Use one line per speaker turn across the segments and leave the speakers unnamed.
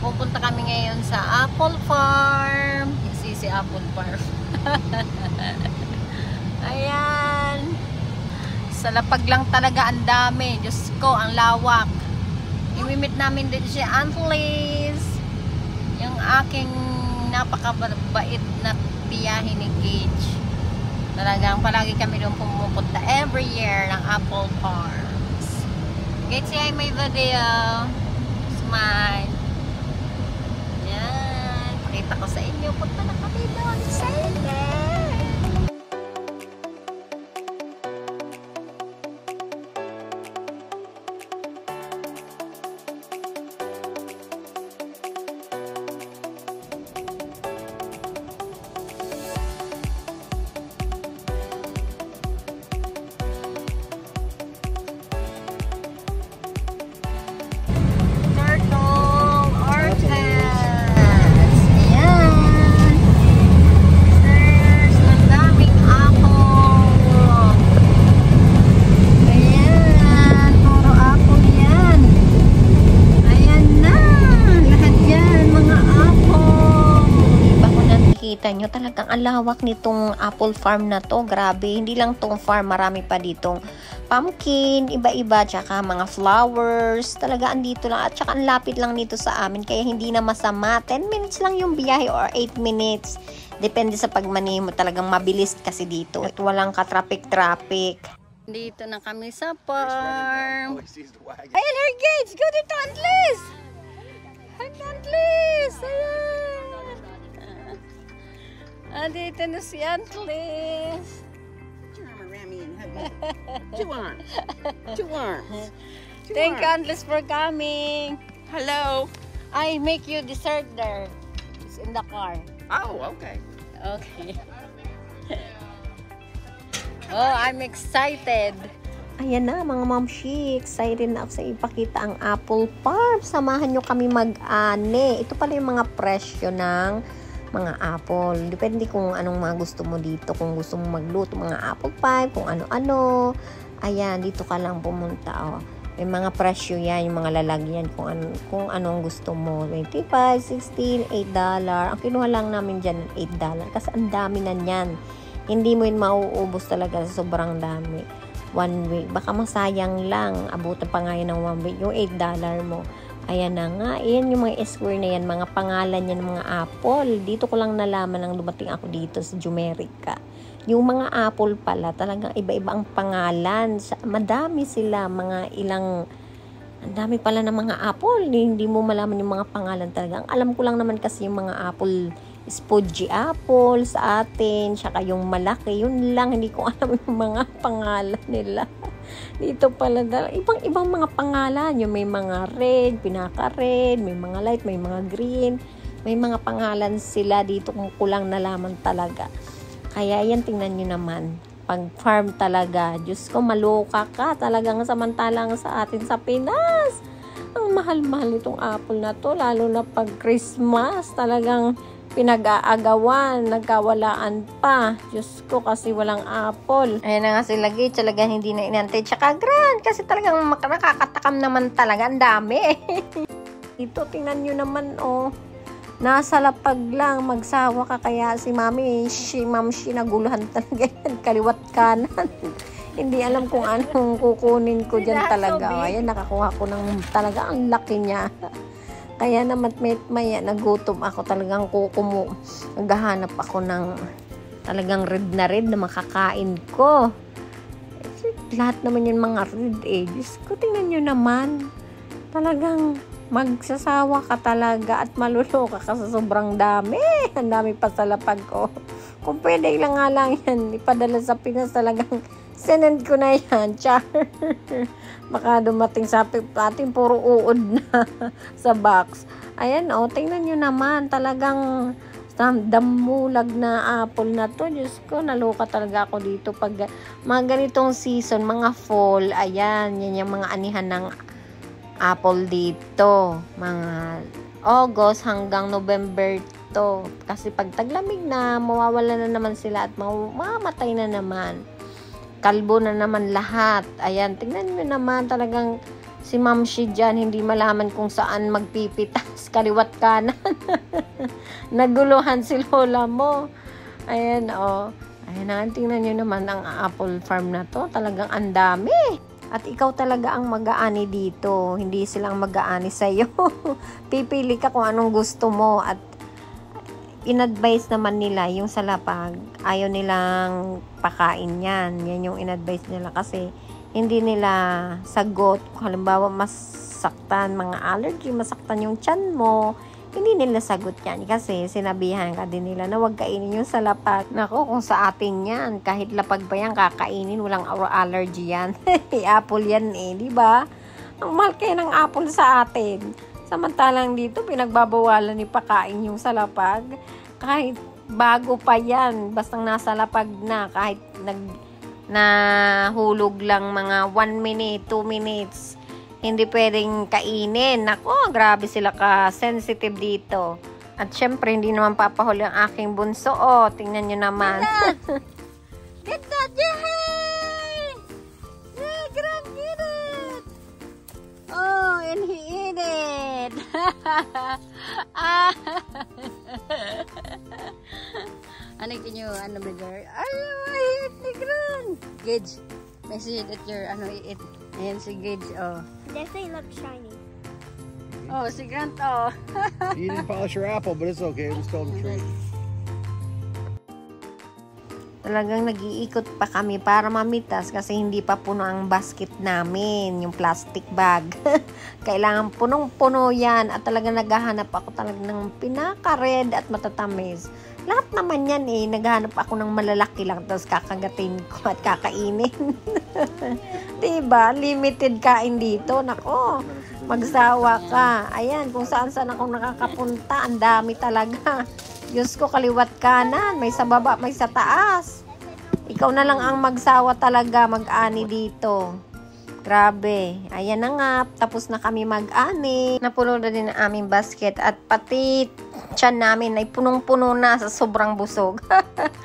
Pupunta kami ngayon sa Apple Farm. Si Apple Farm. Ayan. Sa lapag lang talaga ang dami. Diyos ko, ang lawak. Imimit namin din si Aunt Liz. Yung aking napakabait na tiyahin ni Gage. Talagang palagi kami doon pumupunta every year ng Apple Farms. Gage, say hi my video. Smile. Yan. Pakita ko sa inyo. Punta na kami doon. Say there. Nyo talagang ang lawak nitong apple farm na to, grabe, hindi lang tong farm, marami pa ditong pumpkin, iba-iba, tsaka mga flowers, talaga andito lang, at tsaka ang lapit lang nito sa amin, kaya hindi na masama, 10 minutes lang yung biyahe or 8 minutes, depende sa pagmani mo, talagang mabilis kasi dito, at walang ka-traffic. Dito na kami sa farm. Ayan, her Gage, go dito, Aunt Liz! Aunt Liz, ayan! Andito na si Aunt Liz.
Two arms. Two arms.
Thank you, Aunt Liz, for coming.
Hello.
I make you dessert there. It's in the car.
Oh, okay.
Okay. Oh, I'm excited. Ayan na mga mamshi, excited na ako sa ipakita ang Apple Farm. Samahan nyo kami mag-ane. Ito pala yung mga presyo ng mga apple. Depende kung anong mga gusto mo dito. Kung gusto mo magluto mga apple pie, kung ano-ano. Ayan, dito ka lang pumunta. Oh. May mga presyo yan, yung mga lalagyan. Kung anong gusto mo. 25, 16, $8. Ang kinuha lang namin dyan, $8. Kasi ang dami na yan. Hindi mo yun mauubos talaga sa sobrang dami. 1 week. Baka masayang lang. Abutan pa nga yun ng 1 week. Yung $8 mo. Ayan na nga, ayan yung mga square na yan, mga pangalan yan ng mga apple. Dito ko lang nalaman nang dumating ako dito sa Jumerica. Yung mga apple pala, talagang iba-iba ang pangalan. Madami sila, mga ilang, ang dami pala ng mga apple. Hindi mo malaman yung mga pangalan talaga. Ang alam ko lang naman kasi yung mga apple, Spudgy apple sa atin, saka yung malaki, yun lang, hindi ko alam yung mga pangalan nila. Dito pala, ibang mga pangalan, yung may mga red, pinaka-red, may mga light, may mga green, may mga pangalan sila dito kung kulang nalaman talaga. Kaya yan, tingnan nyo naman, pag farm talaga, Diyos ko, maluka ka talagang samantalang sa atin sa Pinas. Ang mahal-mahal itong apple na to, lalo na pag Christmas, talagang pinag-aagawan, nagkawalaan pa. Diyos ko, kasi walang apple. Ayan na nga sila Gage, talagang hindi na inantay. Tsaka grand, kasi talagang nakakatakam naman talaga. Ang dami. Ito, tingnan nyo naman, oh. Nasa lapag lang, magsawa ka. Kaya si Mami, naguluhan talaga yan. Kaliwat kanan. Hindi alam kung anong kukunin ko dyan talaga. Ayan, nakakuha ko ng talaga ang laki niya. Kaya naman maya nagutom ako, talagang kukumo. Naghahanap ako ng talagang red na makakain ko. Lahat naman yung mga red eh. Diyos ko, tingnan nyo naman. Talagang magsasawa ka talaga at maluloka ka sa sobrang dami. Ang dami pa sa lapag ko. Kung pwede lang nga lang yan, ipadala sa Pinas, talagang sinend ko na yan. Char. Baka dumating sa ating puro uod na sa box. Ayan, oh, tingnan nyo naman. Talagang damulag na apple na to. Diyos ko, naluka talaga ako dito. Pag mga ganitong season, mga fall, ayan, yan yung mga anihan ng apple dito. Mga August hanggang November to. Kasi pag taglamig na, mawawala na naman sila at mamamatay na naman. Kalbo na naman lahat. Ayan, tingnan nyo naman, talagang Si Ma'am Shi dyan, hindi malaman kung saan magpipitas, kaliwat kanan. Naguluhan si lola mo. Ayan, oh. Ayan na, tingnan nyo naman ang apple farm na to. Talagang ang dami. At ikaw talaga ang mag-aani dito. Hindi silang mag-aani sa'yo. Pipili ka kung anong gusto mo. At in-advise naman nila yung salapag. Ayaw nilang pakain yan. Yan yung in-advise nila kasi hindi nila sagot. Kung halimbawa masaktan mga allergy, masaktan yung tiyan mo, hindi nila sagot yan. Kasi sinabihan ka din nila na huwag kainin yung salapag. Nako, kung sa atin yan, kahit lapag pa yan, kakainin, walang allergy yan. Apple yan eh, di ba? Ang mahal kayo ng apple sa atin. Samantalang dito, pinagbabawalan ni pakain yung salapag. Kahit bago pa yan, bastang nasa lapag na, kahit nahulog lang mga 1 minute, 2 minutes, hindi pwedeng kainin. Nako, grabe sila ka-sensitive dito. At syempre, hindi naman papahuli ang aking bunso. Oh, tingnan nyo naman. Get that! Yay! Yeah, Gran, get it! Oh, and he ate it! Ano kinyo, ano bigger? Ay, hit ni Gran! Gage, may see it at your, it. Ayan si Gage, oh.
Definitely looks shiny.
Oh, si Grant, oh.
You didn't polish your apple, but it's okay. It was still in the tree.
Talagang nag-iikot pa kami para mamitas kasi hindi pa puno ang basket namin, yung plastic bag. Kailangan punong-puno yan at talagang naghahanap ako talagang ng pinaka-red at matatamis. Lahat naman yan eh, naghahanap ako ng malalaki lang tapos kakagatin ko at kakainin. Diba? Limited kain dito. Nako, magsawa ka. Ayan, kung saan-saan ako nakakapunta, ang dami talaga. Diyos ko, kaliwat kanan, may sa baba, may sa taas. Ikaw na lang ang magsawa talaga, mag-ani dito. Grabe. Ayan na nga, tapos na kami mag-ani. Napuno na din ang aming basket at pati tiyan namin ay punong-puno na sa sobrang busog.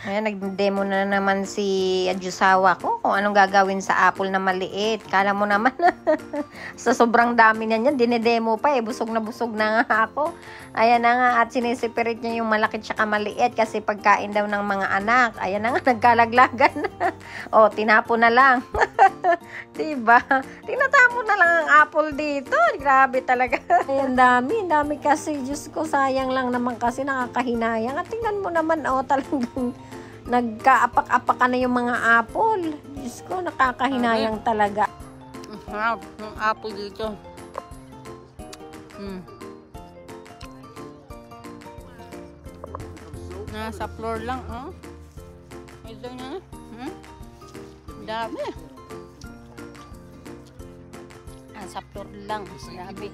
Ayan, nag-demo na naman si adjusawa ko kung anong gagawin sa apple na maliit. Kala mo naman, sa sobrang dami na yan, dinedemo pa eh. Busog na nga ako. Ayan na nga, at sinisipirit niya yung malaki tsaka maliit kasi pagkain daw ng mga anak. Ayan na nga, nagkalaglagan. O, tinapo na lang. Diba? Tinatapon na lang ang apple dito. Grabe talaga. Ayan, dami kasi. Diyos ko, sayang lang naman kasi nakakahinayang. At tingnan mo naman, oh, talagang nagkaapak-apak na yung mga apple. Diyos ko, nakakahinayang talaga.
Harap ng apple dito. Nasa floor lang, oh. Ito na. Dami. Nasa floor lang. Dami.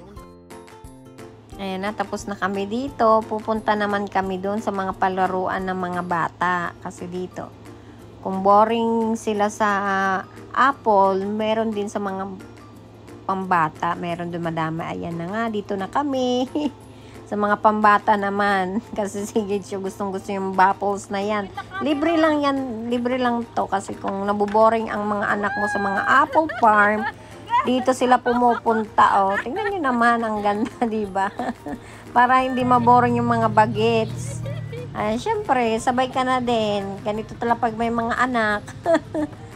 Ayan na, tapos na kami dito. Pupunta naman kami doon sa mga palaruan ng mga bata. Kasi dito, kung boring sila sa apple, meron din sa mga pambata. Meron doon madami. Ayan na nga, dito na kami. Sa mga pambata naman. Kasi sige, gustong-gusto yung baffles na yan. Libre lang yan. Libre lang to. Kasi kung nabuboring ang mga anak mo sa mga apple farm, dito sila pumupunta, oh. Tingnan nyo naman, ang ganda, diba? Para hindi maboring yung mga bagets. Ay, syempre, sabay ka na din. Ganito talaga pag may mga anak.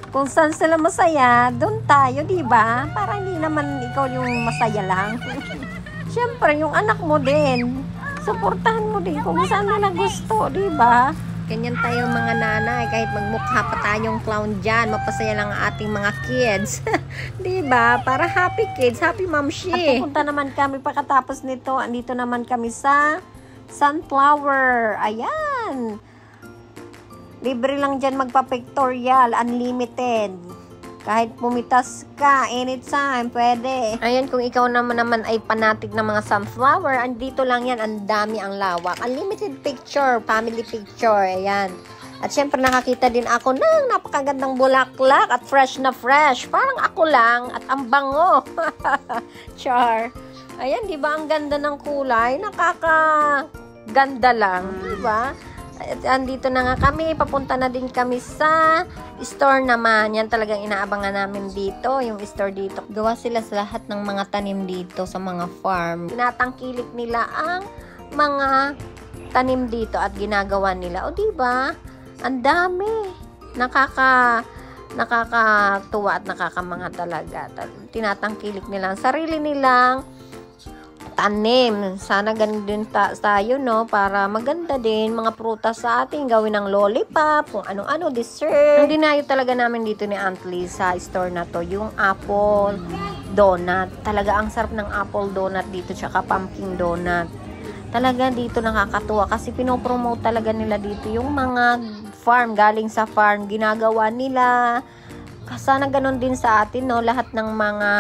Kung saan sila masaya, doon tayo, diba? Para hindi naman ikaw yung masaya lang. Syempre, yung anak mo din. Suportahan mo din kung saan nila gusto, diba? Ganyan tayo mga nanay, kahit magmukha pa tayong clown dyan, mapasaya lang ang ating mga kids. Diba? Para happy kids, happy mamshi. At pupunta naman kami pagkatapos nito, andito naman kami sa Sunflower. Ayan. Libre lang dyan magpa-pictorial, unlimited. Kahit pumitas ka, anytime, pwede. Ayan, kung ikaw naman ay fanatic ng mga sunflower, andito lang yan, ang dami, ang lawak. Unlimited picture, family picture, ayan. At syempre, nakakita din ako ng napakagandang bulaklak at fresh na fresh. Parang ako lang at ang bango. Char. Ayan, di ba ang ganda ng kulay? Nakakaganda lang, di ba? At andito na nga kami, papunta na din kami sa store naman. Yan talagang inaabangan namin dito, yung store dito. Gawa sila sa lahat ng mga tanim dito sa mga farm. Tinatangkilik nila ang mga tanim dito at ginagawa nila. O diba? Ang dami. Nakakatuwa at nakakamanga talaga. Tinatangkilik nila ang sarili nilang tanim. Sana ganun din tayo, no? Para maganda din mga prutas sa atin. Gawin ng lollipop, kung ano-ano, dessert. Ang dinayo talaga namin dito ni Aunt Liz sa store na to, yung apple donut. Talaga ang sarap ng apple donut dito, tsaka pumpkin donut. Talaga dito nakakatuwa kasi pinopromote talaga nila dito yung mga farm, galing sa farm, ginagawa nila. Sana ganun din sa atin, no? Lahat ng mga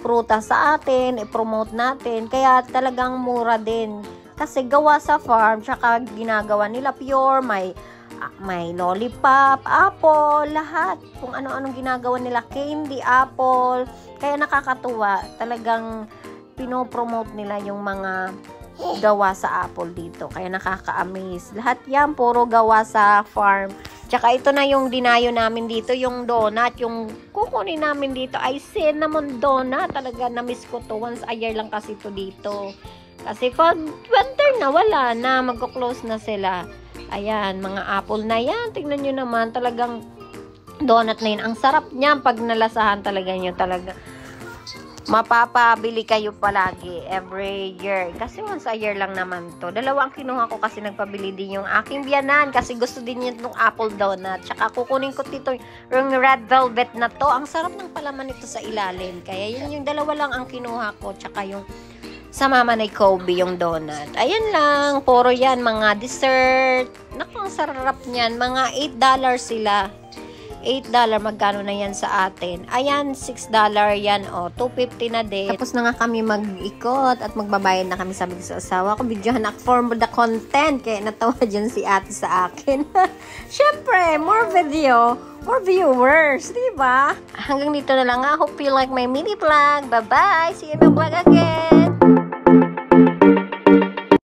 prutas sa atin, i-promote natin. Kaya talagang mura din. Kasi gawa sa farm, tsaka ginagawa nila pure, may lollipop, apple, lahat. Kung ano-anong ginagawa nila, candy, apple. Kaya nakakatuwa. Talagang pinopromote nila yung mga gawa sa apple dito. Kaya nakaka-amaze. Lahat yan, puro gawa sa farm. Tsaka ito na yung dinayo namin dito, yung donut, yung kukunin namin dito ay cinnamon donut. Talaga na-miss ko to. Once a year lang kasi to dito. Kasi pag winter na, wala na. Magko-close na sila. Ayan, mga apple na yan. Tingnan nyo naman, talagang donut na yun. Ang sarap niya pag nalasahan talaga nyo. Talaga mapapabili kayo palagi every year. Kasi once a year lang naman to. Dalawa ang kinuha ko kasi nagpabili din yung aking biyanan. Kasi gusto din niya itong apple donut. Tsaka kukunin ko dito yung red velvet na to. Ang sarap ng palaman nito sa ilalim. Kaya yun yung dalawa lang ang kinuha ko. Tsaka yung sa mama ni Kobe yung donut. Ayan lang. Puro yan. Mga dessert. Naku, ang sarap niyan. Mga $8 sila. $8, magkano na yan sa atin? Ayan, $6 yan, o. $2.50 na din. Tapos na nga kami mag-ikot at magbabayad na kami, sabi ko sa asawa ko. Videohan ako for the content. Kaya natawa dyan si ate sa akin. Syempre, more video, more viewers, diba? Hanggang dito na lang. I hope you like my mini vlog. Bye-bye! See you in the vlog again!